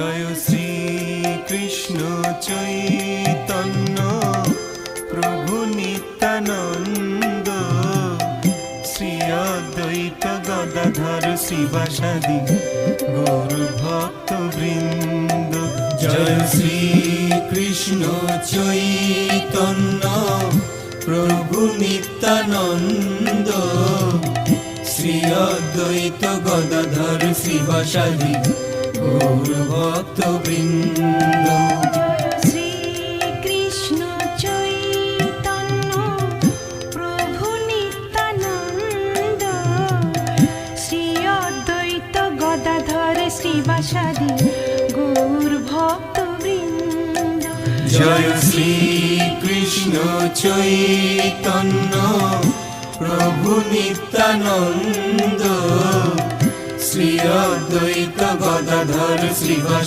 জয় শ্রী কৃষ্ণ চৈতন্য প্রভু নিত্যানন্দ, শ্রী অদ্বৈত গদাধর শিবাসাদি গৌর ভক্ত বৃন্দ। জয় শ্রী কৃষ্ণ চৈতন্য প্রভু নিত্যানন্দ, শ্রী অদ্বৈত গদাধর শিবাসাদি গৌর ভক্ত বৃন্দ। শ্রী কৃষ্ণ চৈতন্য প্রভু নিত্যানন্দ, শ্রী অদ্বৈত গদাধর শ্রীবাসাদি গৌর ভক্ত বৃন্দ। জয় শ্রী কৃষ্ণ চৈতন্য প্রভু নিত্যানন্দ, শ্রী অদ্বৈত গদাধর শ্রীবাসাদি